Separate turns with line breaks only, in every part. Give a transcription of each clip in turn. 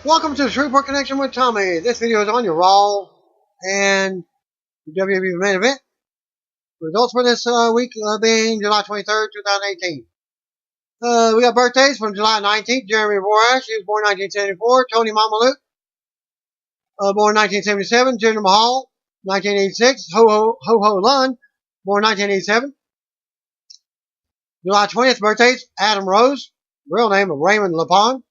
Welcome to the Shreveport Connection with Tommy. This video is on your Raw and WWE main event. Results for this week being July 23rd, 2018. We got birthdays from July 19th. Jeremy Borash, he was born 1974. Tony Mamaluke, born 1977. Jinder Mahal, 1986. Ho Ho Lun, born 1987. July 20th birthdays, Adam Rose, real name of Raymond Lapon.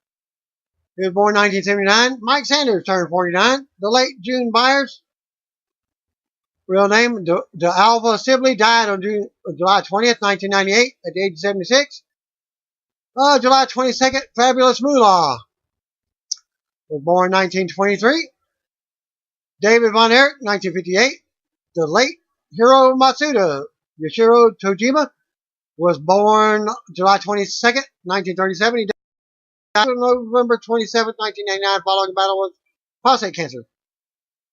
He was born 1979. Mike Sanders turned 49. The late June Byers, real name DeAlva Sibley, died on July 20th, 1998 at the age of 76. July 22nd, Fabulous Moolah was born 1923. David Von Erich, 1958. The late Hiro Matsuda Yoshiro Tojima was born July 22nd, 1937. He died on November 27th, 1989, following a battle with prostate cancer.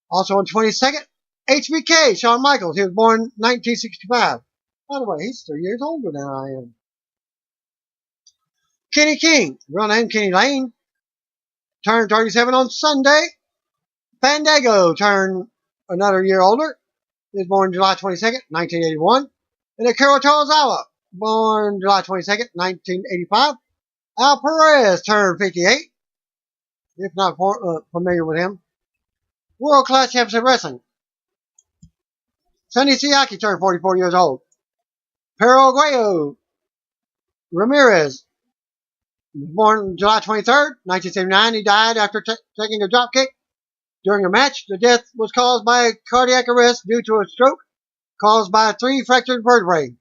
Also on 22nd, HBK, Shawn Michaels. He was born 1965. By the way, he's 3 years older than I am. Kenny King, real name Kenny Lane, turned 37 on Sunday. Fandango turned another year older. He was born July 22nd, 1981. And Akira Tozawa, born July 22nd, 1985. Al Perez turned 58, if not familiar with him. World Class Championship Wrestling. Sonny Siaki turned 44 years old. Pero Aguayo Ramirez was born July 23rd, 1979. He died after taking a drop kick during a match. The death was caused by cardiac arrest due to a stroke caused by 3 fractured vertebrae.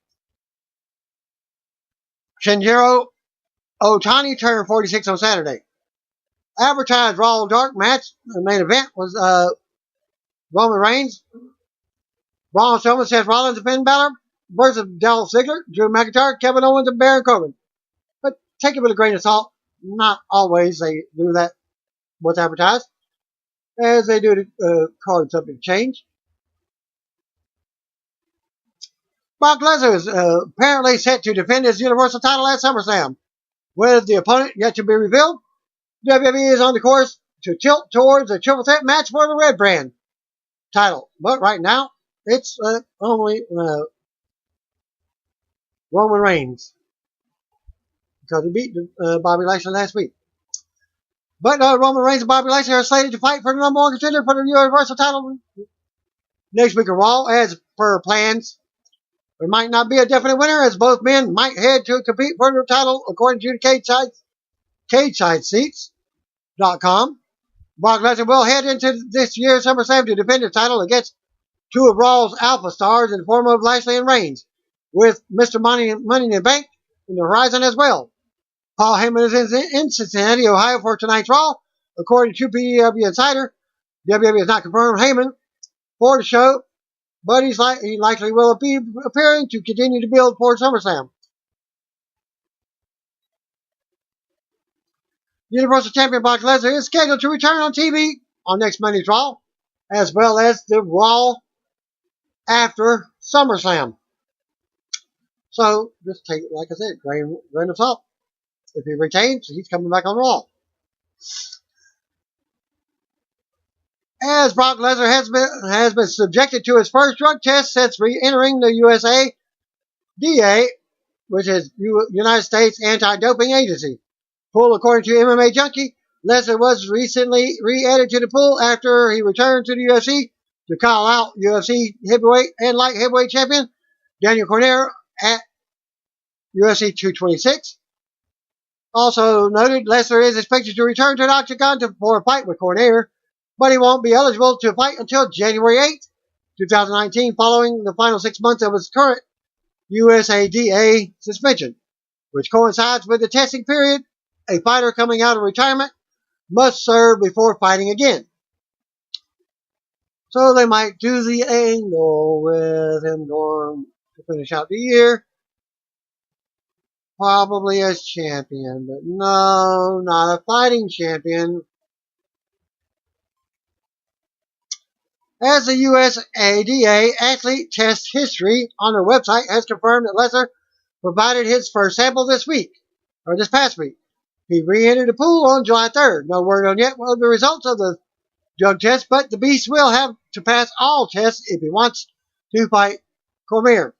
Shinjiro Otani turned 46 on Saturday. Advertised Raw Dark match, the main event was Roman Reigns, Braun Strowman, Seth Rollins, and Finn Balor versus Dolph Ziggler, Drew McIntyre, Kevin Owens, and Baron Corbin. But take it with a grain of salt. Not always they do that what's advertised, as they do the card subject change. Brock Lesnar is apparently set to defend his Universal title at SummerSlam. With the opponent yet to be revealed, WWE is on the course to tilt towards a triple threat match for the Red Brand title. But right now, it's only Roman Reigns, because he beat Bobby Lashley last week. But Roman Reigns and Bobby Lashley are slated to fight for the number 1 contender for the Universal title next week of Raw, as per plans. There might not be a definite winner, as both men might head to compete for the title, according to CageSideSeats.com. Brock Lesnar will head into this year's SummerSlam to defend his title against 2 of Raw's alpha stars in the form of Lashley and Reigns, with Mr. Money in the Bank in the horizon as well. Paul Heyman is in Cincinnati, Ohio for tonight's Raw. According to PW Insider, WWE has not confirmed Heyman for the show, but he likely will be appearing to continue to build for SummerSlam. Universal Champion Brock Lesnar is scheduled to return on TV on next Monday's Raw, as well as the Raw after SummerSlam. So, just take it, like I said, grain of salt. If he retains, he's coming back on Raw. As Brock Lesnar has been subjected to his first drug test since re-entering the USADA, which is United States Anti-Doping Agency pool. According to MMA Junkie, Lesnar was recently re-added to the pool after he returned to the UFC to call out UFC heavyweight and light heavyweight champion Daniel Cormier at UFC 226. Also noted, Lesnar is expected to return to the Octagon for a fight with Cormier, but he won't be eligible to fight until January 8th, 2019, following the final 6 months of his current USADA suspension, which coincides with the testing period a fighter coming out of retirement must serve before fighting again. So they might do the angle with him going to finish out the year, probably as champion, but no, not a fighting champion. As the USADA athlete test history on their website has confirmed that Lesnar provided his first sample this past week. He re-entered the pool on July 3rd. No word on yet what the results of the drug test, but the Beast will have to pass all tests if he wants to fight Cormier.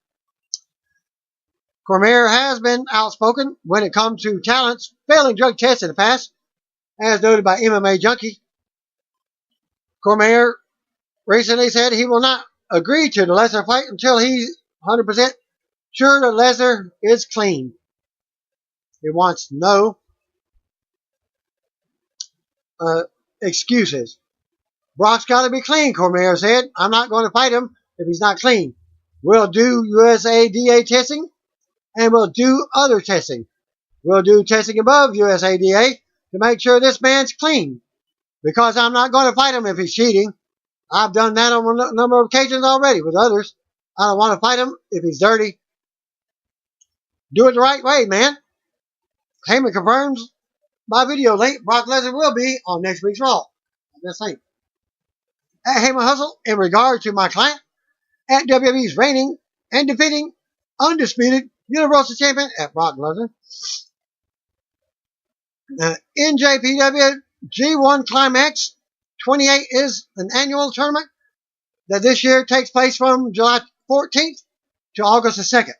Cormier has been outspoken when it comes to talents failing drug tests in the past, as noted by MMA Junkie. Cormier recently said he will not agree to the Lesnar fight until he's 100% sure that Lesnar is clean. He wants no excuses. Brock's got to be clean, Cormier said. I'm not going to fight him if he's not clean. We'll do USADA testing, and we'll do other testing. We'll do testing above USADA to make sure this man's clean, because I'm not going to fight him if he's cheating. I've done that on a number of occasions already with others. I don't want to fight him if he's dirty. Do it the right way, man. Heyman confirms by video link Brock Lesnar will be on next week's Raw. I'm just saying. At Heyman Hustle, in regard to my client, at WWE's reigning and defeating undisputed Universal Champion at Brock Lesnar. NJPW G1 Climax 28 is an annual tournament that this year takes place from July 14th to August the 2nd.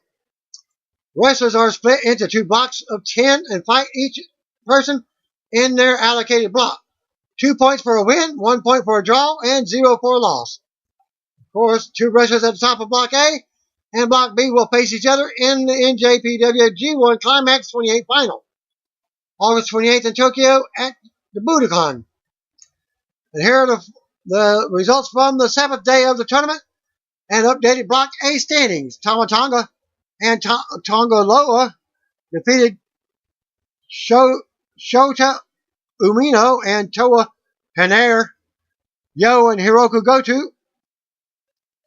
Wrestlers are split into 2 blocks of 10 and fight each person in their allocated block. 2 points for a win, 1 point for a draw, and 0 for a loss. Of course, 2 wrestlers at the top of Block A and Block B will face each other in the NJPW G1 Climax 28 final. August 28th in Tokyo at the Budokan. And here are the results from the 7th day of the tournament and updated Block A standings. Tama Tonga and Tonga Loa defeated Shota Umino and Toa Henare. Yo and Hiroku Goto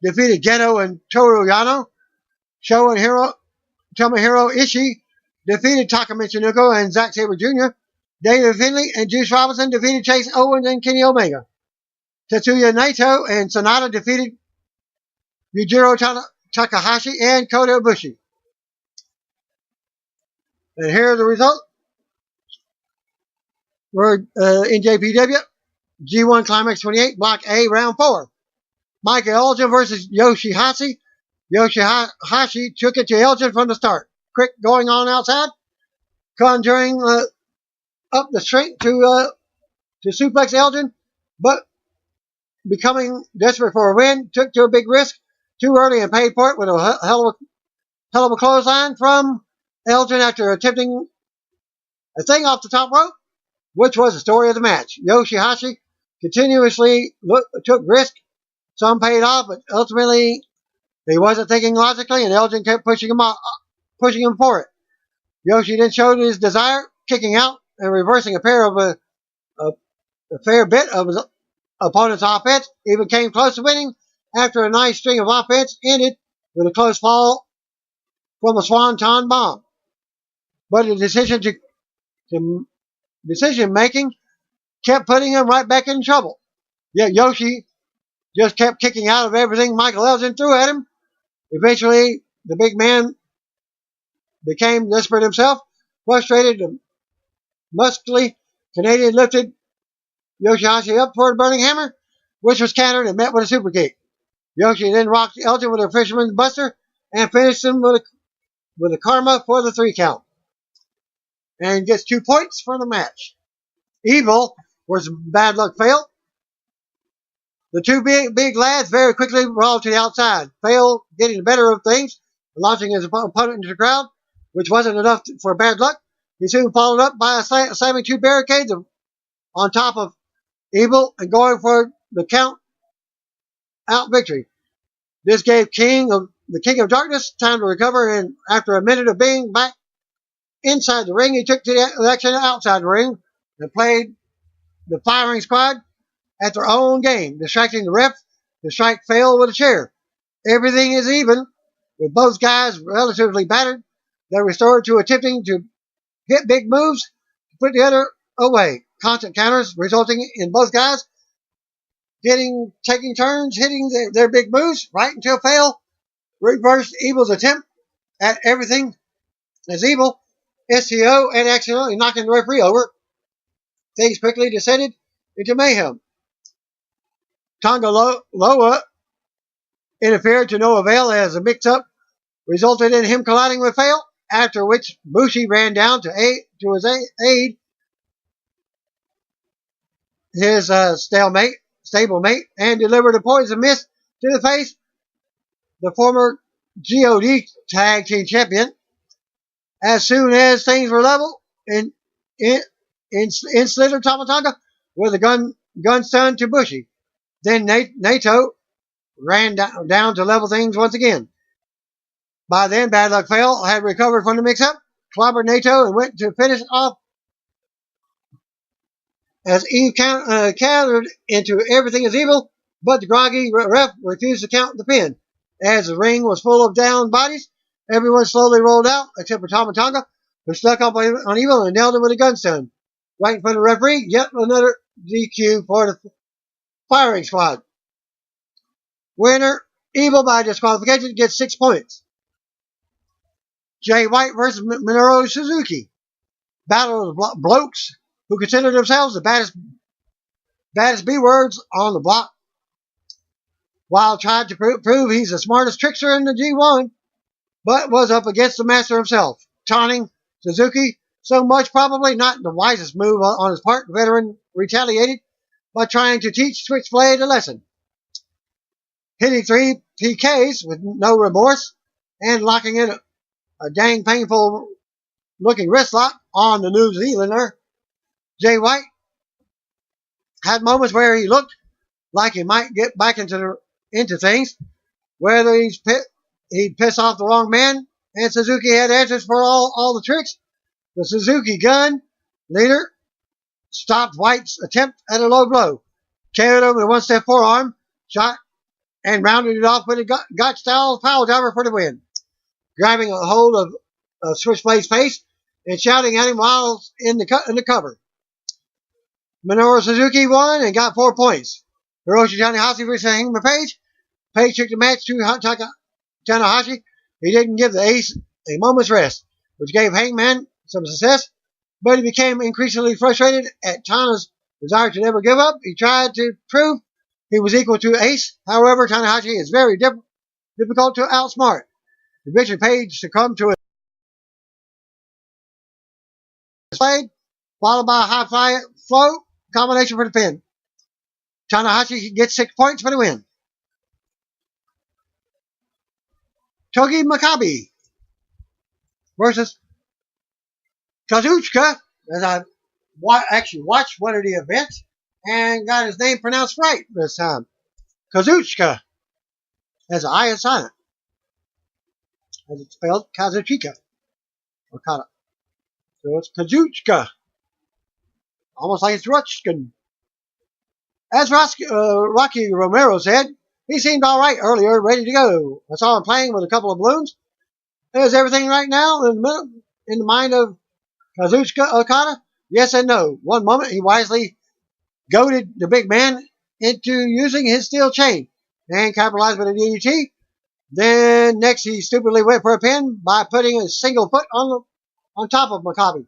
defeated Geto and Toru Yano. Sho and Tomohiro Ishii defeated Taka Michinoku and Zack Sabre Jr. David Finlay and Juice Robinson defeated Chase Owens and Kenny Omega. Tetsuya Naito and Sonata defeated Yujiro Takahashi and Kota Ibushi. And here are the results for NJPW G1 Climax 28, Block A, Round 4. Mike Elgin versus Yoshihashi. Yoshihashi took it to Elgin from the start. Quick going on outside, conjuring up the strength to suplex Elgin, but becoming desperate for a win, took to a big risk too early and paid for it with a hell of a clothesline from Elgin after attempting a thing off the top rope, which was the story of the match. Yoshihashi continuously took risk. Some paid off, but ultimately he wasn't thinking logically, and Elgin kept pushing him for it. Yoshi then showed his desire, kicking out and reversing a fair bit of his opponent's offense. Even came close to winning after a nice string of offense ended with a close fall from a Swanton bomb. But the decision making kept putting him right back in trouble. Yet Yoshi just kept kicking out of everything Michael Elgin threw at him. Eventually, the big man became desperate himself, frustrated, and muscly Canadian lifted Yoshihashi up for a burning hammer, which was countered and met with a super kick. Yoshi then rocked Elgin with a fisherman's buster and finished him with a karma for the 3 count. And gets 2 points for the match. Evil was bad luck fail. The 2 big lads very quickly rolled to the outside. Fail getting the better of things, launching his opponent into the crowd, which wasn't enough for bad luck. He soon followed up by slamming 2 barricades on top of Evil and going for the count out victory. This gave the King of Darkness time to recover, and after a minute of being back inside the ring, he took to the action outside the ring and played the firing squad at their own game, distracting the ref to strike Fail with a chair. Everything is even, with both guys relatively battered. They restored to attempting to hit big moves to put the other away. Constant counters resulting in both guys taking turns hitting their big moves right until Fail reversed Evil's attempt at everything as Evil SCO and accidentally knocking the referee over. Things quickly descended into mayhem. Tonga Loa interfered to no avail as the mix-up resulted in him colliding with Fail, after which Bushi ran down to his aid his stablemate and delivered a poison mist to the face. The former God Tag Team Champion. As soon as things were level, in slithered Tama Tonga with a gun stun to Bushi. Then Naito ran down to level things once again. By then, Bad Luck Fail had recovered from the mix-up, clobbered Naito, and went to finish off as Eve countered into Everything is Evil, but the groggy ref refused to count the pin. As the ring was full of down bodies, everyone slowly rolled out, except for Tama Tonga, who stuck up on Evil and nailed him with a gun stun. Right in front of the referee, yet another DQ for the firing squad. Winner, Evil by disqualification, gets 6 points. Jay White versus Minoru Suzuki. Battle of the blokes who consider themselves the baddest B-words on the block, while trying to prove he's the smartest trickster in the G1, but was up against the master himself, taunting Suzuki so much, probably not the wisest move on his part. The veteran retaliated by trying to teach Switchblade a lesson, hitting 3 PKs with no remorse and locking in a dang painful looking wrist lock on the New Zealander. Jay White had moments where he looked like he might get back into things, whether he'd piss off the wrong man, and Suzuki had answers for all the tricks. The Suzuki gun leader stopped White's attempt at a low blow, carried him with a one-step forearm shot, and rounded it off with a gotch-style power driver for the win, grabbing a hold of Switchblade's face and shouting at him while in the cover. Minoru Suzuki won and got 4 points. Hiroshi Tanahashi versus Hangman Page. Page took the match to Tanahashi. He didn't give the ace a moment's rest, which gave Hangman some success, but he became increasingly frustrated at Tana's desire to never give up. He tried to prove he was equal to Ace. However, Tanahashi is very difficult to outsmart. Eventually, Page succumbed to a blade, followed by a high flow combination for the pin. Tanahashi gets 6 points for the win. Togi Makabe versus Kazuchika, as I actually watched one of the events and got his name pronounced right this time. Kazuchika has an I and silent, as it's spelled Kazuchika. Okada. So it's Kazuchika. Almost like it's Ruchkin. As Rocky Romero said, he seemed all right earlier, ready to go. I saw him playing with a couple of balloons. Is everything right now in the mind of Kazuchika Okada? Yes and no. One moment, he wisely goaded the big man into using his steel chain and capitalized with a DDT. Then next, he stupidly went for a pin by putting a single foot on top of Makabe.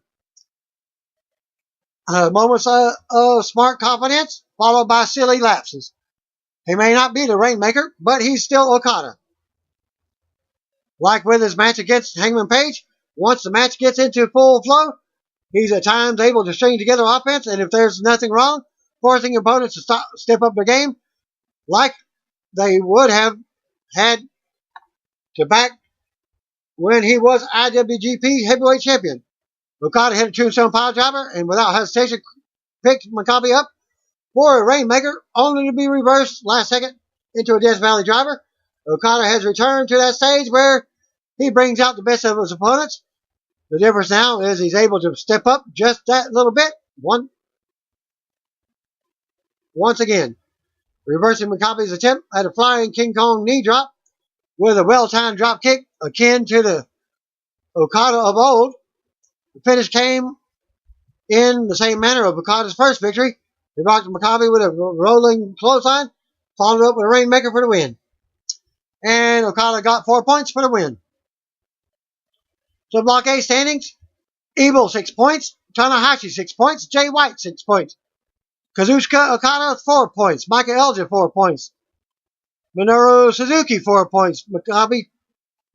Moments of smart confidence, followed by silly lapses. He may not be the Rainmaker, but he's still Okada. Like with his match against Hangman Page, once the match gets into full flow, he's at times able to string together offense, and if there's nothing wrong, forcing opponents to step up their game, like they would have had to back when he was IWGP Heavyweight Champion. Okada hit a tombstone pile driver and without hesitation picked Makabe up for a Rainmaker, only to be reversed last second into a Death Valley driver. Okada has returned to that stage where he brings out the best of his opponents. The difference now is he's able to step up just that little bit once again, reversing Makabe's attempt at a flying King Kong knee drop with a well-timed drop kick akin to the Okada of old. The finish came in the same manner of Okada's first victory. He rocked Makabe with a rolling clothesline, followed up with a Rainmaker for the win. And Okada got 4 points for the win. So Block A standings, Evil, 6 points. Tanahashi, 6 points. Jay White, 6 points. Kazuchika Okada, 4 points. Micah Elgin, 4 points. Minoru Suzuki, 4 points. Makabe,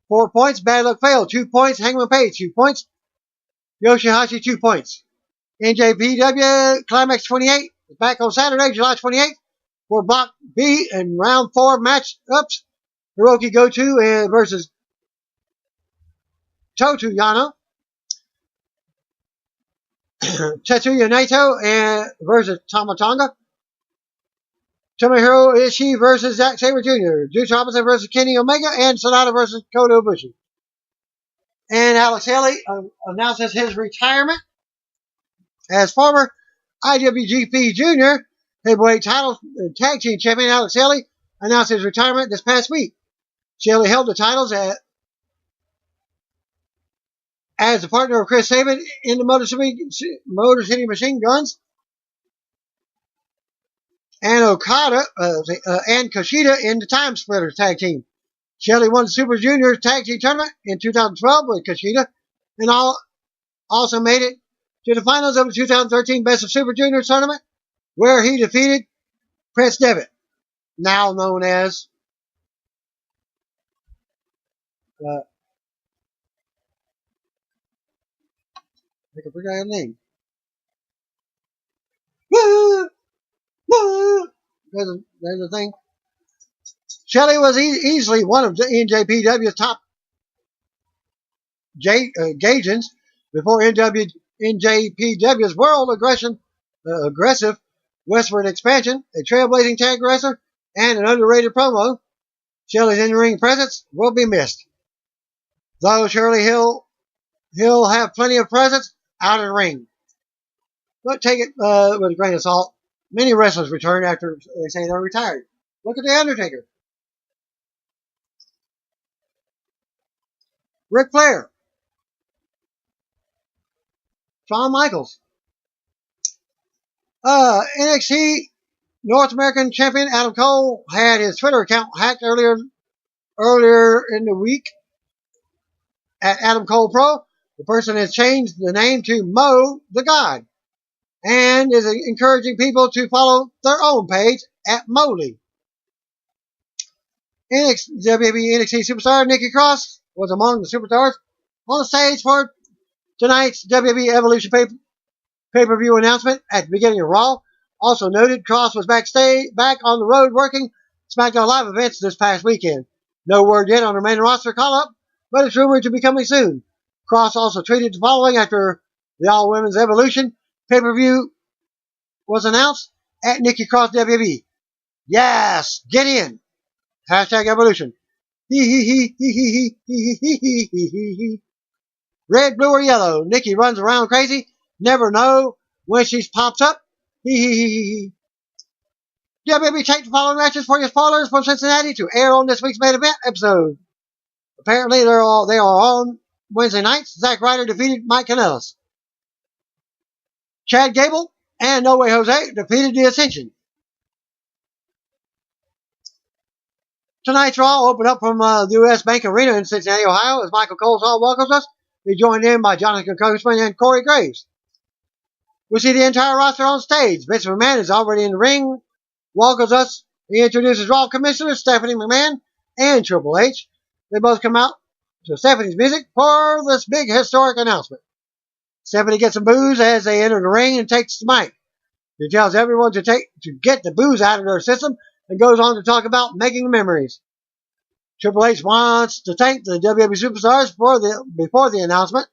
4 points. Bad Luck Fail, 2 points. Hangman Page, 2 points. Yoshihashi, 2 points. NJPW Climax 28 is back on Saturday, July 28th for Block B and round 4 matchups. Hiroki Goto versus Totu Yano. Tetsuya Naito versus Tama Tonga. Tomohiro Ishii versus Zack Sabre Jr. Juice Robinson versus Kenny Omega. And Sonata versus Kota Ibushi. And Alex Haley announces his retirement as former IWGP Junior Heavyweight Title Tag Team Champion Alex Haley announced his retirement this past week. Haley held the titles as a partner of Chris Sabin in the Motor City Machine Guns, and Okada and Kushida in the Time Splitters Tag Team. Haley won the Super Juniors Tag Team Tournament in 2012 with Kushida, and also made it to the finals of the 2013 Best of Super Juniors Tournament, where he defeated Prince Devitt, now known as I can forget his name. There's a thing. Shelley was easily one of NJPW's top Gaijins before NJPW's world aggressive westward expansion, a trailblazing tag wrestler, and an underrated promo. Shelley's in-ring presence will be missed. Though surely he'll have plenty of presence out of the ring. But take it with a grain of salt. Many wrestlers return after they say they're retired. Look at The Undertaker. Ric Flair. Shawn Michaels. NXT North American Champion Adam Cole had his Twitter account hacked earlier in the week at Adam Cole Pro. The person has changed the name to Mo the God and is encouraging people to follow their own page at Moley. WWE NXT superstar Nikki Cross was among the superstars on the stage for tonight's WWE Evolution pay-per-view announcement at the beginning of Raw. Also noted, Cross was back on the road working SmackDown Live events this past weekend. No word yet on her main roster call-up, but it's rumored to be coming soon. Cross also tweeted the following after the All-Women's Evolution pay-per-view was announced at Nikki Cross WWE. Yes, get in. Hashtag Evolution. Red, blue, or yellow. Nikki runs around crazy. Never know when she pops up. WWE take the following matches for your spoilers from Cincinnati to air on this week's main event episode. Apparently, they are on Wednesday nights. Zack Ryder defeated Mike Kanellis. Chad Gable and No Way Jose defeated the Ascension. Tonight's Raw opened up from the U.S. Bank Arena in Cincinnati, Ohio, as Michael Colesall welcomes us. He's joined in by Jonathan Coachman and Corey Graves. We see the entire roster on stage. Vince McMahon is already in the ring, welcomes us. He introduces Raw Commissioner Stephanie McMahon and Triple H. They both come out to Stephanie's music for this big historic announcement. Stephanie gets some booze as they enter the ring and takes the mic. She tells everyone to get the booze out of their system and goes on to talk about making memories. Triple H wants to thank the WWE superstars before the announcement.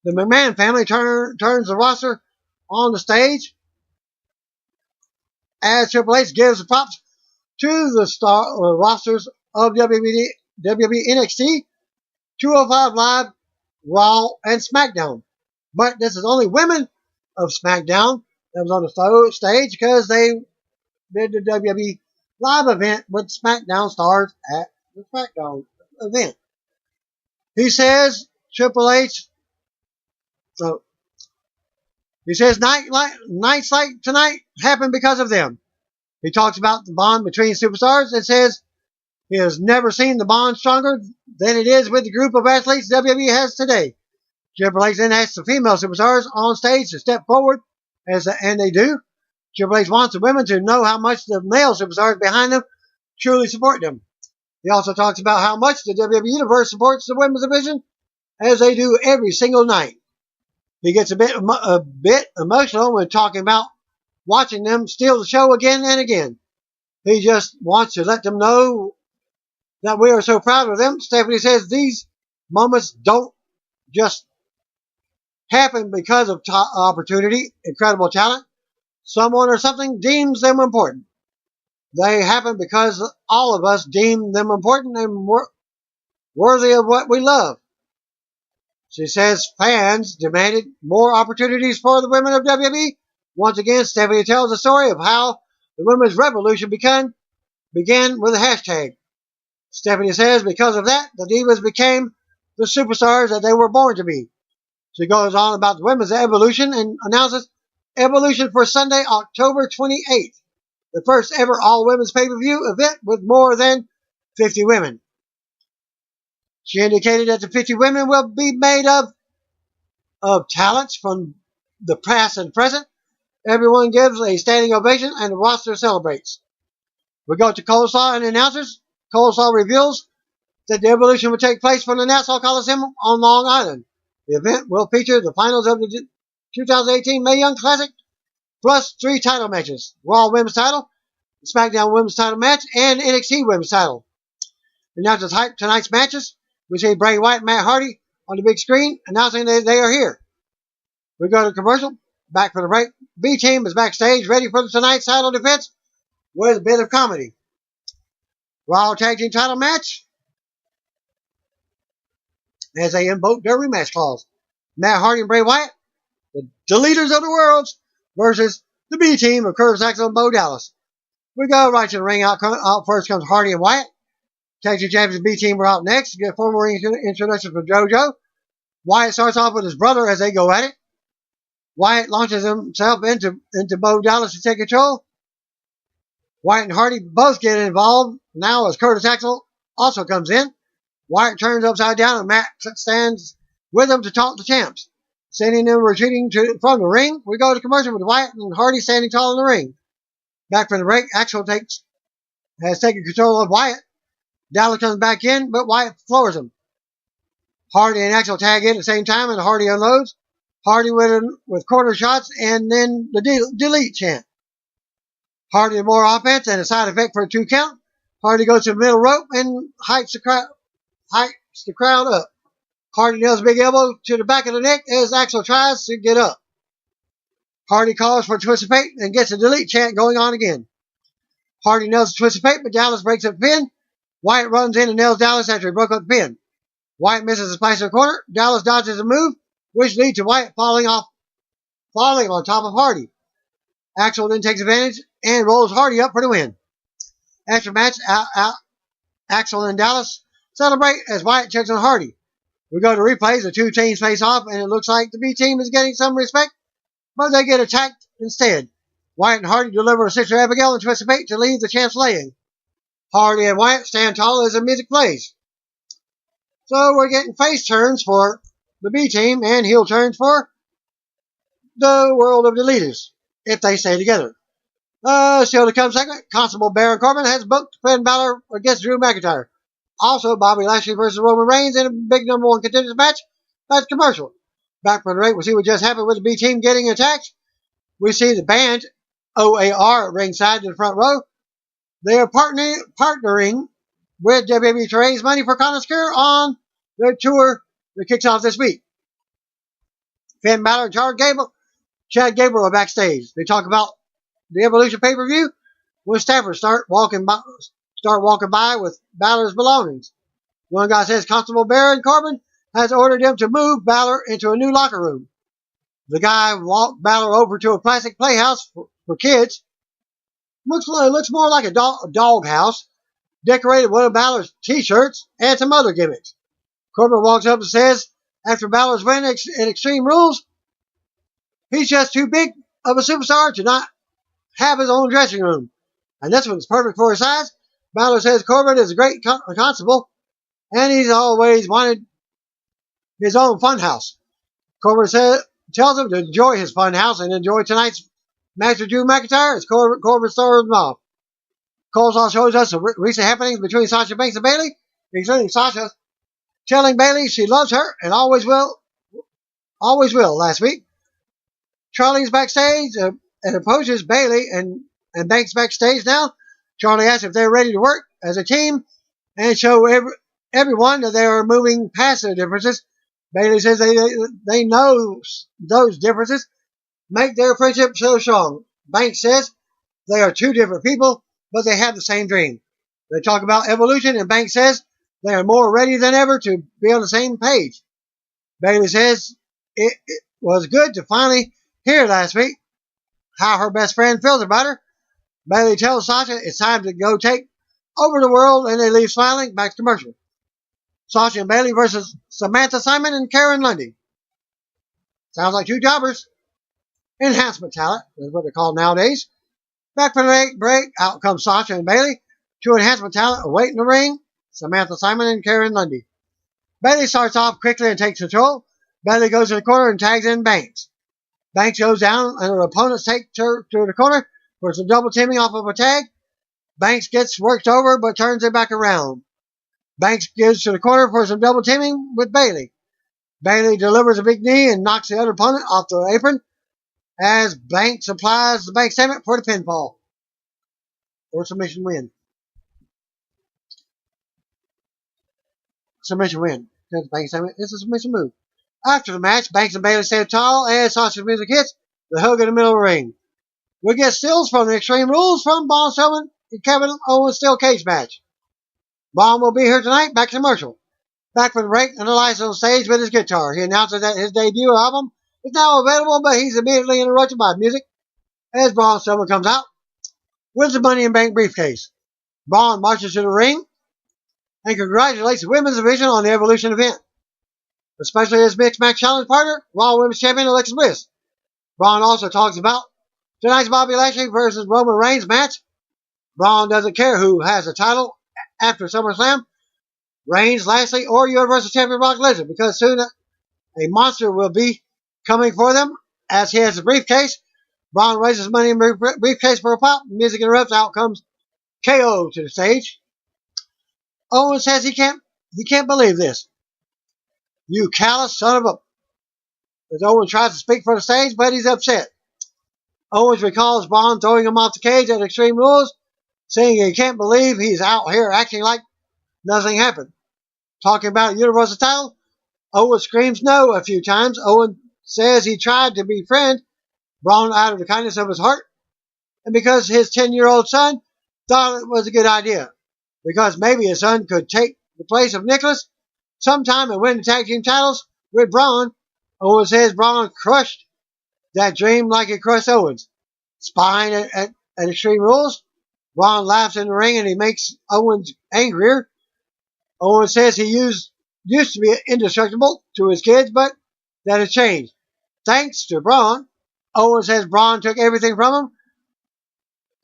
The McMahon family turns the roster on the stage as Triple H gives the props to the rosters of WWE NXT, 205 Live, Raw, and SmackDown. But this is only women of SmackDown that was on the stage because they did the WWE Live event with SmackDown stars at the SmackDown event. He says Triple H. So he says nights like tonight happen because of them. He talks about the bond between superstars and says he has never seen the bond stronger than it is with the group of athletes WWE has today. Triple H then asks the female superstars on stage to step forward, and they do. Triple H wants the women to know how much the male superstars behind them truly support them. He also talks about how much the WWE Universe supports the women's division, as they do every single night. He gets a bit emotional when talking about watching them steal the show again and again. He just wants to let them know that we are so proud of them. Stephanie says these moments don't just happen because of opportunity, incredible talent. Someone or something deems them important. They happen because all of us deem them important and worthy of what we love. She says fans demanded more opportunities for the women of WWE. Once again, Stephanie tells the story of how the women's revolution began with a hashtag. Stephanie says because of that, the Divas became the superstars that they were born to be. She goes on about the women's evolution and announces Evolution for Sunday, October 28th, the first ever all-women's pay-per-view event with more than 50 women. She indicated that the 50 women will be made of talents from the past and present. Everyone gives a standing ovation and the roster celebrates. We go to Coleslaw and announcers. Coleslaw reveals that the Evolution will take place from the Nassau Coliseum on Long Island. The event will feature the finals of the 2018 Mae Young Classic, plus 3 title matches: Raw Women's title, SmackDown Women's title match, and NXT Women's title. Announcers hype tonight's matches. We see Bray Wyatt and Matt Hardy on the big screen announcing that they are here. We go to commercial. Back for the break. B-Team is backstage ready for tonight's title defense with a bit of comedy. Raw Tag Team title match as they invoke their rematch clause. Matt Hardy and Bray Wyatt, the leaders of the world, versus the B-Team of Curtis Axel and Bo Dallas. We go right to the ring. Out first comes Hardy and Wyatt. Tag Team Champions B-Team are out next. Get formal ring introduction from JoJo. Wyatt starts off with his brother as they go at it. Wyatt launches himself into Bo Dallas to take control. Wyatt and Hardy both get involved now as Curtis Axel also comes in. Wyatt turns upside down and Matt stands with him to talk to champs. Sending them retreating from the ring. We go to commercial with Wyatt and Hardy standing tall in the ring. Back from the break, Axel has taken control of Wyatt. Dallas comes back in, but Wyatt floors him. Hardy and Axel tag in at the same time, and Hardy unloads. Hardy with corner shots, and then the delete chant. Hardy with more offense and a side effect for a 2 count. Hardy goes to the middle rope and hypes the crowd up. Hardy nails a big elbow to the back of the neck as Axel tries to get up. Hardy calls for a twist of fate and gets a delete chant going on again. Hardy nails a twist of fate, but Dallas breaks up the pin. Wyatt runs in and nails Dallas after he broke up the pin. Wyatt misses a splash in the corner. Dallas dodges a move, which leads to Wyatt falling on top of Hardy. Axel then takes advantage and rolls Hardy up for the win. After match, Axel and Dallas celebrate as Wyatt checks on Hardy. We go to replays. The two teams face off, and it looks like the B team is getting some respect, but they get attacked instead. Wyatt and Hardy deliver a Sister Abigail and twist of fate to leave the champs laying. Hardy and Wyatt stand tall as the music plays. So we're getting face turns for the B team and heel turns for the World of the Leaders, if they stay together. Still to come segment, Constable Baron Corbin has booked Finn Balor against Drew McIntyre. Also, Bobby Lashley versus Roman Reigns in a big number 1 contenders match. That's commercial. Back for the break, we'll see what just happened with the B team getting attacked. We see the band, OAR, at ringside in the front row. They are partnering with WWE to raise money for Connoisseur on their tour that kicks off this week. Finn Balor and Chad Gable are backstage. They talk about the Evolution pay-per-view when staffers start walking by with Balor's belongings. One guy says Constable Baron Corbin has ordered them to move Balor into a new locker room. The guy walked Balor over to a plastic playhouse for kids. Looks more like a dog house, decorated with one of Balor's t-shirts and some other gimmicks. Corbin walks up and says, after Balor's win at Extreme Rules, he's just too big of a superstar to not have his own dressing room. And this one's perfect for his size. Balor says Corbin is a great constable, and he's always wanted his own funhouse. Tells him to enjoy his fun house and enjoy tonight's match with Drew McIntyre as Corbin throws him off. Coleslaw shows us the recent happenings between Sasha Banks and Bayley, including Sasha telling Bayley she loves her and always will last week. Charlie's backstage and approaches Bayley and Banks backstage now. Charlie asks if they're ready to work as a team and show everyone that they are moving past their differences. Bayley says they know those differences make their friendship so strong. Banks says they are two different people, but they have the same dream. They talk about evolution, and Banks says they are more ready than ever to be on the same page. Bayley says it was good to finally hear last week how her best friend feels about her. Bayley tells Sasha it's time to go take over the world, and they leave smiling. Back to commercial. Sasha and Bayley versus Samantha Simon and Karen Lundy. Sounds like two jobbers. Enhancement talent is what they're called nowadays. Back from the break, out comes Sasha and Bayley. Two enhancement talent await in the ring. Samantha Simon and Karen Lundy. Bayley starts off quickly and takes control. Bayley goes to the corner and tags in Banks. Banks goes down and her opponents take her to the corner for some double teaming off of a tag. Banks gets worked over but turns it back around. Banks gives to the corner for some double teaming with Bayley. Bayley delivers a big knee and knocks the other opponent off the apron as Banks applies the Banks statement for the pinfall. Or submission win. Submission win. Banks statement. It's a submission move. After the match, Banks and Bayley stand tall as Sasha's music hits the hug in the middle of the ring. We get stills from the Extreme Rules from Braun Strowman and Kevin Owens steel cage match. Braun will be here tonight. Back to commercial. Back from the break, and Elias on stage with his guitar. He announces that his debut album is now available, but he's immediately interrupted by music as Braun Strowman comes out with the Money in Bank briefcase. Braun marches to the ring and congratulates the women's division on the Evolution event, especially his mixed match challenge partner, Raw Women's Champion Alexa Bliss. Braun also talks about tonight's Bobby Lashley versus Roman Reigns match. Braun doesn't care who has the title after SummerSlam, Reigns, Lashley, or Universal Champion Brock Lesnar, because soon a monster will be coming for them as he has a briefcase. Braun raises money in the briefcase for a pop. Music interrupts. Out comes KO to the stage. Owens says he can't believe this. You callous son of a... As Owens tries to speak for the stage, but he's upset. Owens recalls Braun throwing him off the cage at Extreme Rules, saying he can't believe he's out here acting like nothing happened. Talking about Universal title, Owens screams no a few times. Owens says he tried to befriend Braun out of the kindness of his heart, and because his 10-year-old son thought it was a good idea, because maybe his son could take the place of Nicholas sometime and win the tag team titles with Braun. Owens says Braun crushed that dream like it crushed Owens. Spying at Extreme Rules, Braun laughs in the ring and he makes Owens angrier. Owens says he used to be indestructible to his kids, but that has changed. Thanks to Braun. Owens says Braun took everything from him,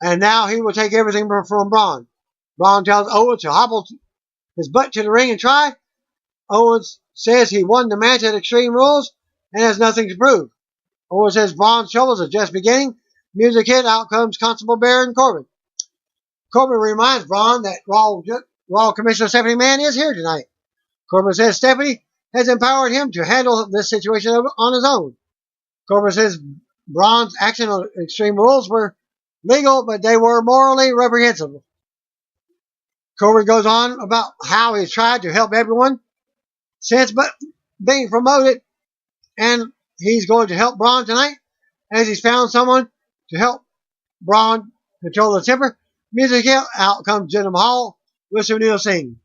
and now he will take everything from Braun. Braun tells Owens to hobble his butt to the ring and try. Owens says he won the match at Extreme Rules and has nothing to prove. Owens says Braun's troubles are just beginning. Music hit. Out comes Constable Bear and Corbin. Corbin reminds Braun that Raw Commissioner Stephanie Mann is here tonight. Corbin says Stephanie has empowered him to handle this situation on his own. Corbin says Braun's action on Extreme Rules were legal, but they were morally reprehensible. Corbin goes on about how he's tried to help everyone since being promoted, and he's going to help Braun tonight as he's found someone to help Braun control the temper. Music hit. Out comes Jinder Mahal with Sunil Singh.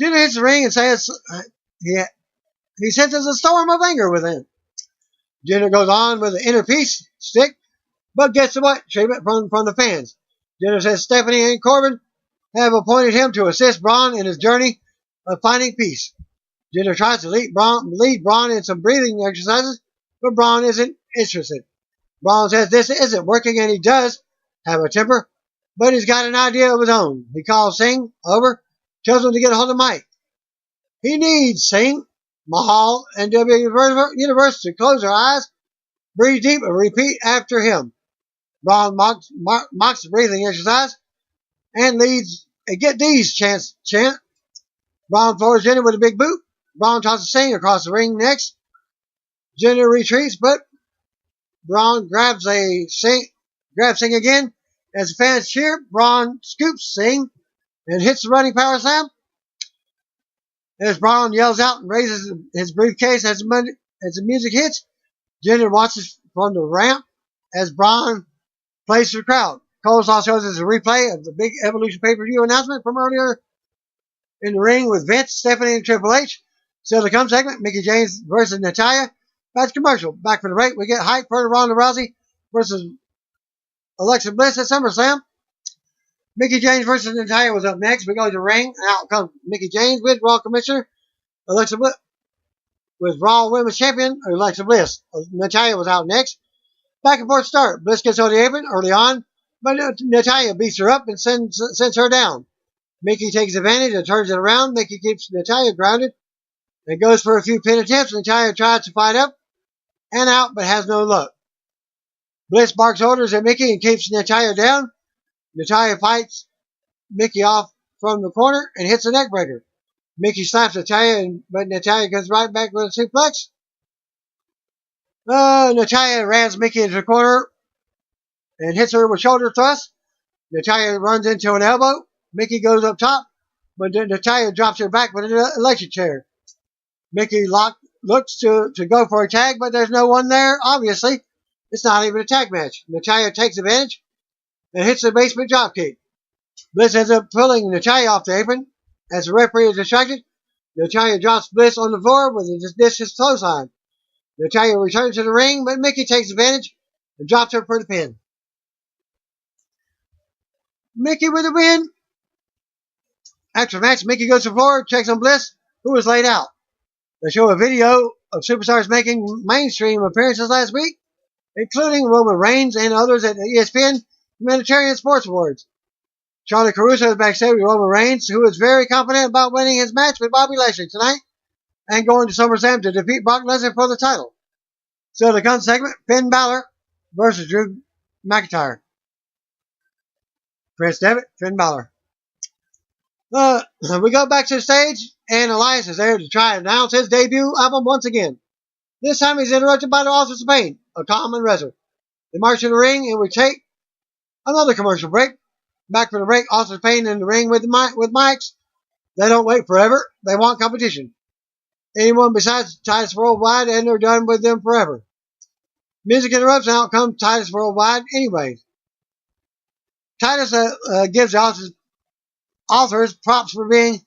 Jinder hits the ring and says he senses a storm of anger within. Jinder goes on with the inner peace stick, but gets the butt treatment from the fans. Jinder says Stephanie and Corbin have appointed him to assist Braun in his journey of finding peace. Jinder tries to lead Braun in some breathing exercises, but Braun isn't interested. Braun says this isn't working, and he does have a temper, but he's got an idea of his own. He calls Singh over, tells him to get a hold of Mike. He needs Singh. Mahal and WWE Universe to close their eyes, breathe deep, and repeat after him. Braun mocks the breathing exercise and leads a Get These chant. Braun floors Jinder with a big boot. Braun tosses Singh across the ring next. Jinder retreats, but Braun grabs Singh again. As the fans cheer, Braun scoops Singh and hits the running power slam. As Braun yells out and raises his briefcase as the music hits, Jinder watches from the ramp as Braun plays to the crowd. Coleslaw shows us a replay of the big Evolution pay-per-view announcement from earlier in the ring with Vince, Stephanie, and Triple H. Still to come segment, Mickie James versus Natalya. Back to commercial. Back for the break. We get hype for Ronda Rousey versus Alexa Bliss at SummerSlam. Mickie James versus Natalya was up next. We go to the ring. Out comes Mickie James with Raw Commissioner Alexa Bliss. With Raw Women's Champion Alexa Bliss. Natalya was out next. Back and forth start. Bliss gets on the apron early on, but Natalya beats her up and sends her down. Mickie takes advantage and turns it around. Mickie keeps Natalya grounded and goes for a few pin attempts. Natalya tries to fight up and out, but has no luck. Bliss barks orders at Mickie and keeps Natalya down. Natalya fights Mickie off from the corner and hits a neck breaker. Mickie slaps Natalya, but Natalya comes right back with a suplex. Natalya rams Mickie into the corner and hits her with shoulder thrust. Natalya runs into an elbow. Mickie goes up top, but Natalya drops her back with an electric chair. Mickie looks to go for a tag, but there's no one there, obviously. It's not even a tag match. Natalya takes advantage and hits the basement dropkick. Bliss ends up pulling Natalya off the apron. As the referee is distracted, Natalya drops Bliss on the floor with a vicious clothesline. Natalya returns to the ring, but Mickie takes advantage and drops her for the pin. Mickie with a win. After the match, Mickie goes to the floor, checks on Bliss, who was laid out. They show a video of superstars making mainstream appearances last week, including Roman Reigns and others at the ESPN Humanitarian Sports Awards. Charlie Caruso is backstage with Roman Reigns, who is very confident about winning his match with Bobby Lashley tonight and going to SummerSlam to defeat Brock Lesnar for the title. So the gun segment, Finn Balor versus Drew McIntyre. Prince Devitt, Finn Balor. We go back to the stage, and Elias is there to try and announce his debut album once again. This time he's interrupted by the Authors of Pain, a common wrestler. They march in the ring, and we take another commercial break. Back from the break, Authors of Pain in the ring with mics. They don't wait forever. They want competition. Anyone besides Titus Worldwide, and they're done with them forever. Music interrupts, and out comes Titus Worldwide anyways. Titus gives the authors props for being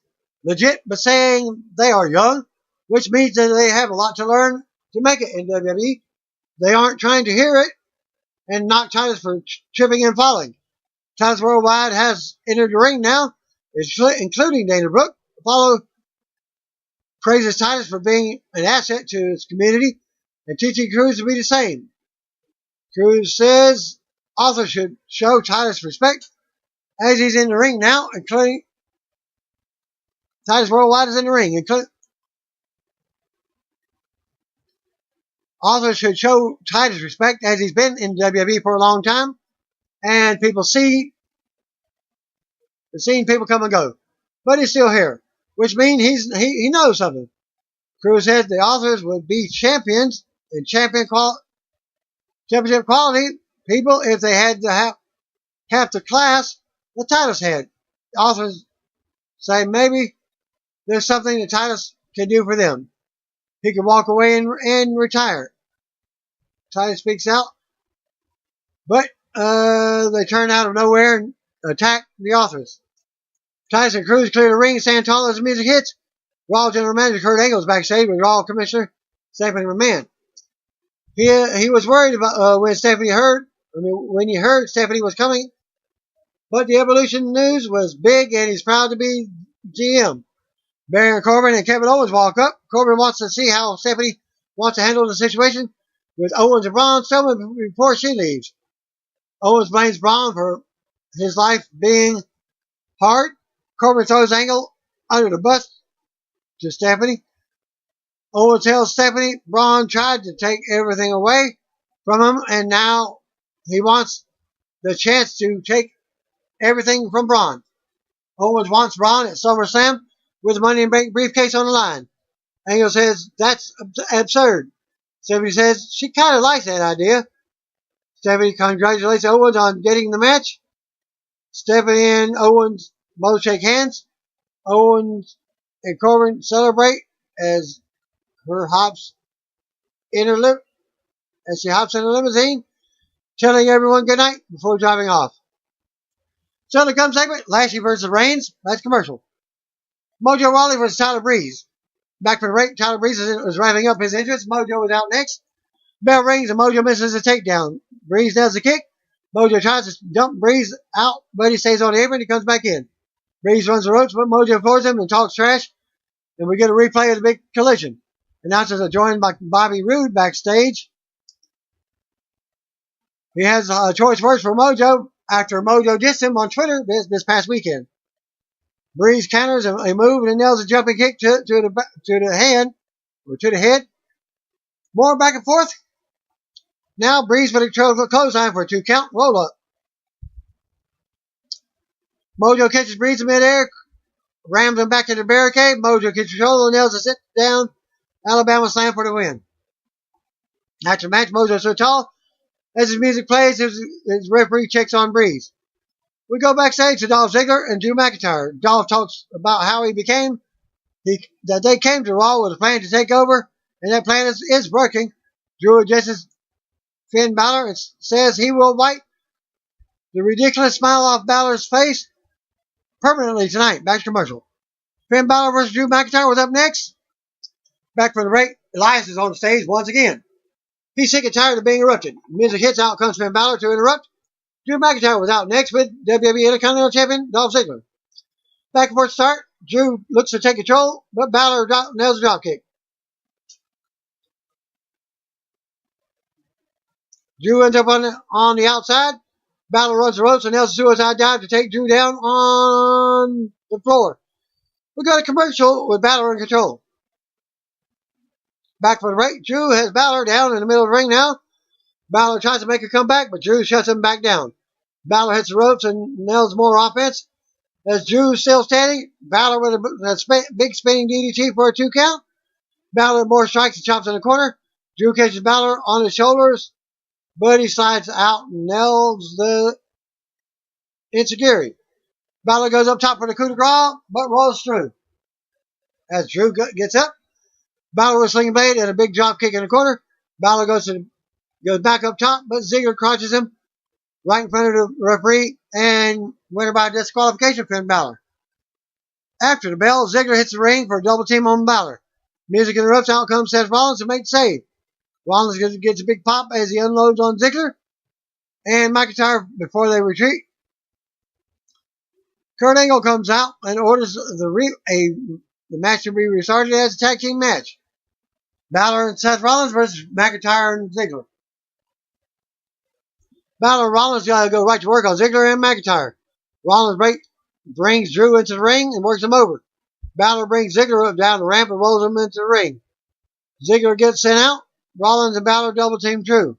legit, but saying they are young, which means that they have a lot to learn to make it in WWE. They aren't trying to hear it and knock Titus for tripping and falling. Titus Worldwide has entered the ring now, including Dana Brooke. Apollo praises Titus for being an asset to his community and teaching Cruz to be the same. Cruz says authors should show Titus respect as he's in the ring now, including Titus Worldwide is in the ring. Authors should show Titus respect as he's been in WWE for a long time, and people seen people come and go, but he's still here, which means he knows something. Cruz says the authors would be champions and championship quality people if they had to have half the class the Titus had. The authors say maybe there's something that Titus can do for them. He can walk away and retire. Titus speaks out, but they turn out of nowhere and attack the authors. Titus and Cruz clear the ring, stand tall as the music hits. Raw General Manager Kurt Angle is backstage with Raw Commissioner Stephanie McMahon. He was worried about when he heard Stephanie was coming, but the Evolution news was big and he's proud to be GM. Baron Corbin and Kevin Owens walk up. Corbin wants to see how Stephanie wants to handle the situation with Owens and Braun Strowman before she leaves. Owens blames Braun for his life being hard. Corbin throws Angle under the bus to Stephanie. Owens tells Stephanie Braun tried to take everything away from him, and now he wants the chance to take everything from Braun. Owens wants Braun at SummerSlam with the Money in the Bank briefcase on the line. Angle says that's absurd. Stephanie says she kind of likes that idea. Stephanie congratulates Owens on getting the match. Stephanie and Owens both shake hands. Owens and Corbin celebrate as her hops in her lip as she hops in a limousine, telling everyone good night before driving off. So the come segment, Lashley versus Reigns. That's commercial. Mojo Rawley versus Tyler Breeze. Back for the break, Tyler Breeze was wrapping up his entrance. Mojo was out next. Bell rings and Mojo misses a takedown. Breeze does the kick. Mojo tries to dump Breeze out, but he stays on the apron and he comes back in. Breeze runs the ropes, but Mojo floors him and talks trash. And we get a replay of the big collision. Announcers are joined by Bobby Roode backstage. He has choice words for Mojo after Mojo dissed him on Twitter this past weekend. Breeze counters a move and nails a jumping kick to the hand or to the head. More back and forth. Now Breeze with a clothesline for a 2 count roll up. Mojo catches Breeze in midair, rams him back to the barricade. Mojo gets control and nails a sit down Alabama slam for the win. After the match, Mojo's so tall. As his music plays, his referee checks on Breeze. We go backstage to Dolph Ziggler and Drew McIntyre. Dolph talks about how that they came to Raw with a plan to take over, and that plan is working. Drew addresses Finn Balor and says he will wipe the ridiculous smile off Balor's face permanently tonight. Back to commercial. Finn Balor versus Drew McIntyre was up next. Back from the break, Elias is on the stage once again. He's sick and tired of being interrupted. Music hits, out comes Finn Balor to interrupt. Drew McIntyre was out next with WWE Intercontinental Champion Dolph Ziggler. Back and forth start. Drew looks to take control, but Balor nails a dropkick. Drew ends up on the outside. Balor runs the ropes and nails a suicide dive to take Drew down on the floor. We got a commercial with Balor in control. Back for the break. Drew has Balor down in the middle of the ring now. Balor tries to make a comeback, but Drew shuts him back down. Balor hits the ropes and nails more offense. As Drew's still standing, Balor with a big spinning DDT for a 2 count. Balor more strikes and chops in the corner. Drew catches Balor on his shoulders, but he slides out and nails the Enziguri. Balor goes up top for the coup de grace, but rolls through. As Drew gets up, Balor with a slinging blade and a big drop kick in the corner. Balor goes back up top, but Ziggler crotches him right in front of the referee and winner by disqualification for Finn Balor. After the bell, Ziggler hits the ring for a double team on Balor. Music interrupts, out comes Seth Rollins to make the save. Rollins gets a big pop as he unloads on Ziggler and McIntyre before they retreat. Kurt Angle comes out and orders the match to be restarted as a tag team match. Balor and Seth Rollins versus McIntyre and Ziggler. Balor and Rollins got to go right to work on Ziggler and McIntyre. Rollins brings Drew into the ring and works him over. Balor brings Ziggler up down the ramp and rolls him into the ring. Ziggler gets sent out. Rollins and Balor double team Drew.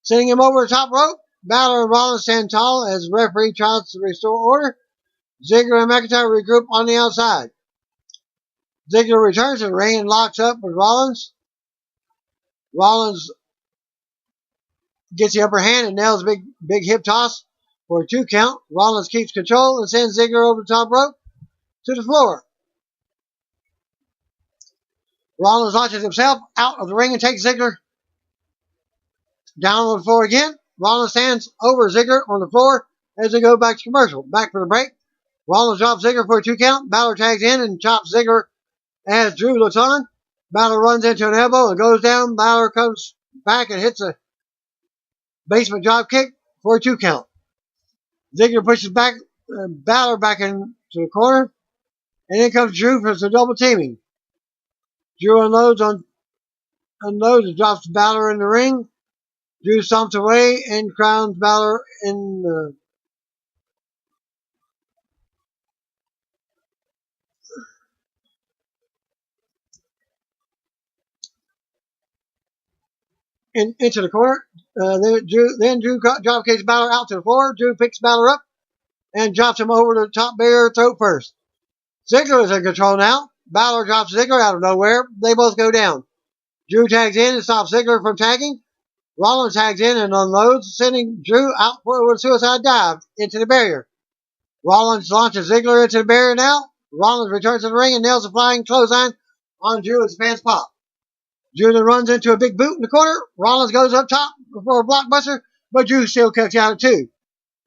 Sending him over the top rope. Balor and Rollins stand tall as the referee tries to restore order. Ziggler and McIntyre regroup on the outside. Ziggler returns to the ring and locks up with Rollins. Rollins gets the upper hand and nails a big hip toss for a 2 count. Rollins keeps control and sends Ziggler over the top rope to the floor. Rollins launches himself out of the ring and takes Ziggler down on the floor again. Rollins stands over Ziggler on the floor as they go back to commercial. Back for the break. Rollins drops Ziggler for a 2 count. Balor tags in and chops Ziggler as Drew looks on. Balor runs into an elbow and goes down. Balor comes back and hits a basement drop kick for a 2 count. Ziggler pushes Balor back into the corner. And in comes Drew for some double teaming. Drew unloads and drops Balor in the ring. Drew stomps away and crowns Balor in the into the corner. Drew drop kicks Balor out to the floor. Drew picks Balor up and drops him over the top barrier throat first. Ziggler is in control now. Balor drops Ziggler out of nowhere. They both go down. Drew tags in and stops Ziggler from tagging. Rollins tags in and unloads, sending Drew out for a suicide dive into the barrier. Rollins launches Ziggler into the barrier now. Rollins returns to the ring and nails a flying clothesline on Drew as fans pop. Drew then runs into a big boot in the corner. Rollins goes up top for a blockbuster, but Drew still kicks out at two.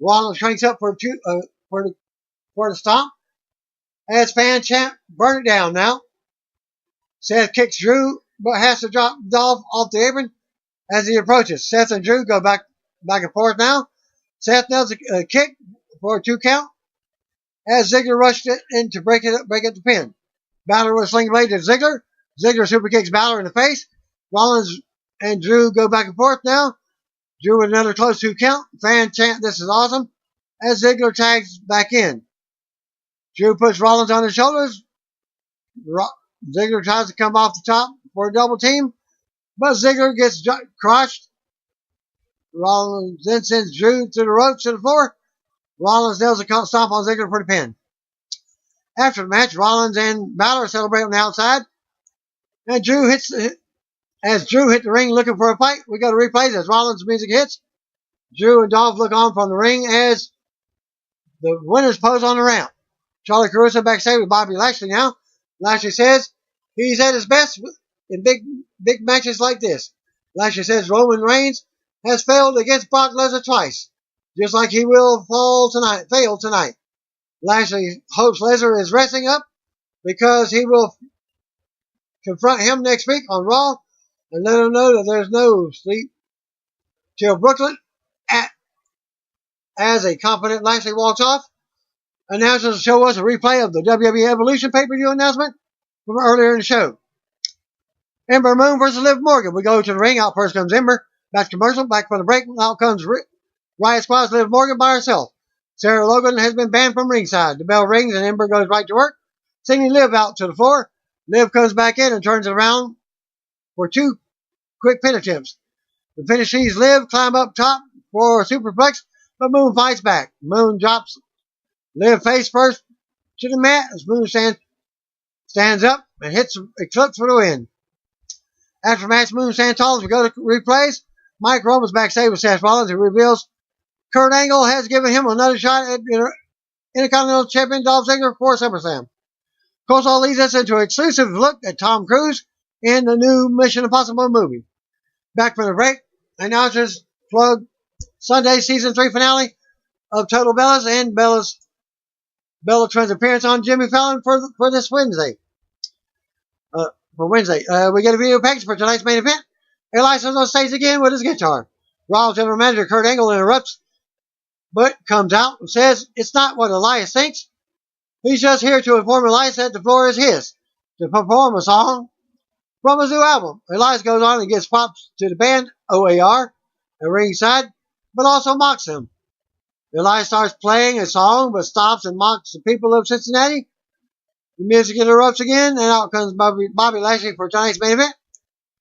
Rollins cranks up for the stomp. As fans chant, burn it down now. Seth kicks Drew, but has to drop Dolph off the apron as he approaches. Seth and Drew go back and forth now. Seth nails a kick for a 2 count as Ziggler rushed it in to break it the pin. Balor with a sling blade to Ziggler. Ziggler super kicks Balor in the face. Rollins and Drew go back and forth now. Drew with another close 2 count. Fan chant, this is awesome, as Ziggler tags back in. Drew puts Rollins on his shoulders. Ziggler tries to come off the top for a double team, but Ziggler gets crushed. Rollins then sends Drew to the ropes to the floor. Rollins nails a stomp on Ziggler for the pin. After the match, Rollins and Balor celebrate on the outside. And Drew hit the ring looking for a fight. We go to replays as Rollins' music hits. Drew and Dolph look on from the ring as the winners pose on the ramp. Charlie Caruso backstage with Bobby Lashley now. Lashley says he's at his best in big matches like this. Lashley says Roman Reigns has failed against Brock Lesnar twice, just like he will fail tonight. Lashley hopes Lesnar is resting up because he will confront him next week on Raw and let him know that there's no sleep till Brooklyn. As a confident Lashley walks off, announcers show us a replay of the WWE Evolution pay-per-view announcement from earlier in the show. Ember Moon versus Liv Morgan. We go to the ring. Out first comes Ember. Back to commercial. Back for the break. Out comes Riot Squad's Liv Morgan by herself. Sarah Logan has been banned from ringside. The bell rings and Ember goes right to work, sending Liv out to the floor. Liv comes back in and turns it around for 2 quick pin attempts. The finish sees Liv climb up top for a superplex, but Moon fights back. Moon drops Liv face first to the mat as Moon stands up and hits Eclipse for the win. After match, Moon stands tall as we go to replays. Mike Roman's backstage with Seth Rollins, who reveals Kurt Angle has given him another shot at Intercontinental Champion Dolph Ziggler for SummerSlam. Of course, all leads us into an exclusive look at Tom Cruise in the new Mission Impossible movie. Back from the break, announcers plug Sunday's season 3 finale of Total Bellas and Bella Twins' appearance on Jimmy Fallon for this Wednesday. We get a video package for tonight's main event. Elias is on stage again with his guitar. Raw General Manager Kurt Angle interrupts, but comes out and says it's not what Elias thinks. He's just here to inform Elias that the floor is his to perform a song from his new album. Elias goes on and gives props to the band OAR at ringside, but also mocks them. Elias starts playing a song, but stops and mocks the people of Cincinnati. The music interrupts again, and out comes Bobby Lashley for tonight's main event.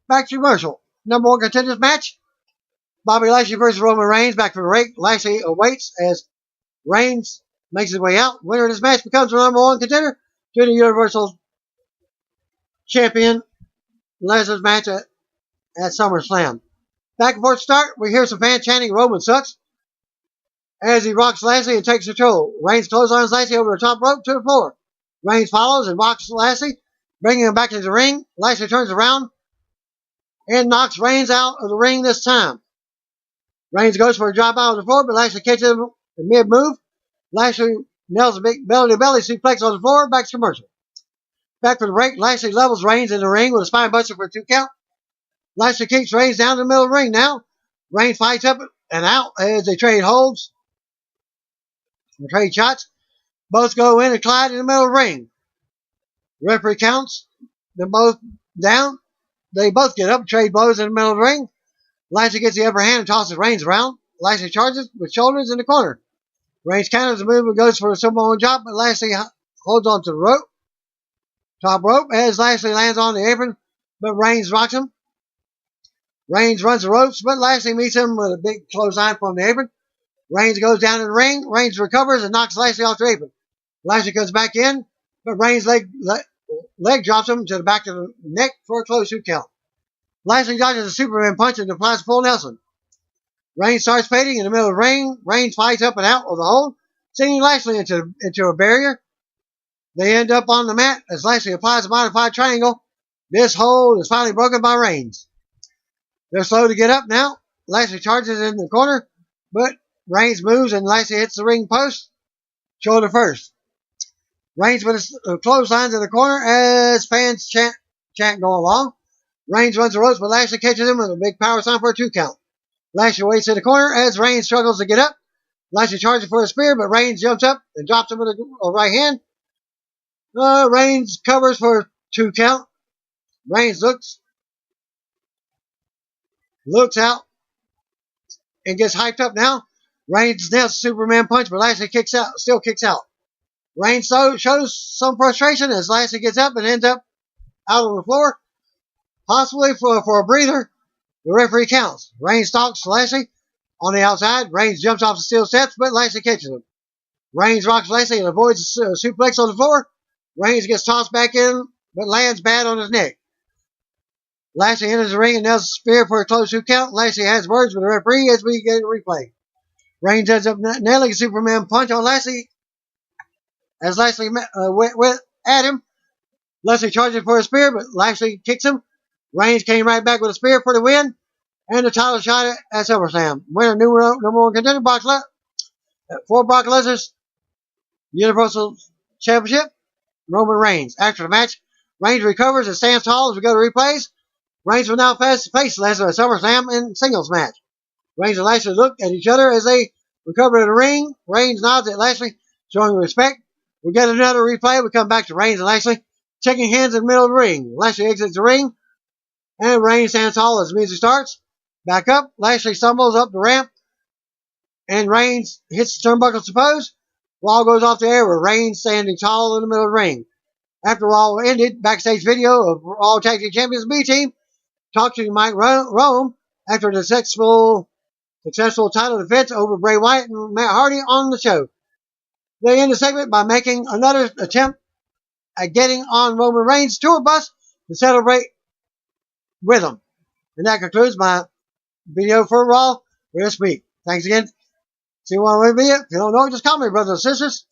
Back to commercial. Number 1 contenders match. Bobby Lashley versus Roman Reigns. Back from the break. Lashley awaits as Reigns makes his way out. Winner of this match becomes the number 1 contender to the Universal Champion Lesnar's match at SummerSlam. Back and forth start. We hear some fans chanting Roman sucks as he rocks Lashley and takes control. Reigns clotheslines Lashley over the top rope to the floor. Reigns follows and rocks Lashley, bringing him back into the ring. Lashley turns around and knocks Reigns out of the ring this time. Reigns goes for a drop out of the floor, but Lashley catches him in mid-move. Lashley nails a big belly-to-belly suplex on the floor. Back to commercial. Back for the break. Lashley levels Reigns in the ring with a spine buster for a 2 count. Lashley kicks Reigns down to the middle of the ring now. Reigns fights up and out as they trade holds and trade shots. Both go in and collide in the middle of the ring. Referee counts them both down. They both get up and trade blows in the middle of the ring. Lashley gets the upper hand and tosses Reigns around. Lashley charges with shoulders in the corner. Reigns counters the move and goes for a Samoan drop, but Lashley holds on to the rope. Top rope as Lashley lands on the apron, but Reigns rocks him. Reigns runs the ropes, but Lashley meets him with a big clothesline from the apron. Reigns goes down in the ring. Reigns recovers and knocks Lashley off the apron. Lashley comes back in, but Reigns' leg drops him to the back of the neck for a close 2 count. Lashley dodges a Superman punch and applies full Nelson. Reigns starts fading in the middle of the ring. Reigns fights up and out of the hold, sending Lashley into a barrier. They end up on the mat as Lashley applies a modified triangle. This hold is finally broken by Reigns. They're slow to get up now. Lashley charges in the corner, but Reigns moves and Lashley hits the ring post. Shoulder first. Reigns with his clotheslines in the corner as fans chant going along. Reigns runs the ropes, but Lashley catches him with a big power sign for a 2 count. Lashley waits in the corner as Reigns struggles to get up. Lashley charges for a spear, but Reigns jumps up and drops him with a right hand. Reigns covers for a 2 count. Reigns looks out and gets hyped up now. Reigns nails Superman punch, but Lashley still kicks out. Reigns shows some frustration as Lashley gets up and ends up out on the floor, possibly for a breather. The referee counts. Reigns stalks Lashley on the outside. Reigns jumps off the steel steps, but Lashley catches him. Reigns rocks Lashley and avoids a suplex on the floor. Reigns gets tossed back in, but lands bad on his neck. Lashley enters the ring and nails a spear for a close 2 count. Lashley has words with the referee as we get a replay. Reigns ends up nailing a Superman punch on Lashley as Lashley went at him. Lashley charges for a spear, but Lashley kicks him. Reigns came right back with a spear for the win and the title shot at SummerSlam. Winner, number 1 contender, for Brock Lesnar's Universal Championship, Roman Reigns. After the match, Reigns recovers and stands tall as we go to replays. Reigns will now face Lesnar at SummerSlam in singles match. Reigns and Lashley look at each other as they recover in the ring. Reigns nods at Lashley, showing respect. We get another replay. We come back to Reigns and Lashley shaking hands in the middle of the ring. Lashley exits the ring, and Reigns stands tall as the music starts. Back up, Lashley stumbles up the ramp, and Reigns hits the turnbuckle suppose. Raw goes off the air with Reigns standing tall in the middle of the ring. After Raw ended, backstage video of Raw Tag Team Champions B Team talked to Mike Rome after the successful title defense over Bray Wyatt and Matt Hardy on the show. They end the segment by making another attempt at getting on Roman Reigns' tour bus to celebrate with him. And that concludes my video for Raw for this week. Thanks again. See you on my video. If you don't know, just call me, brothers and sisters.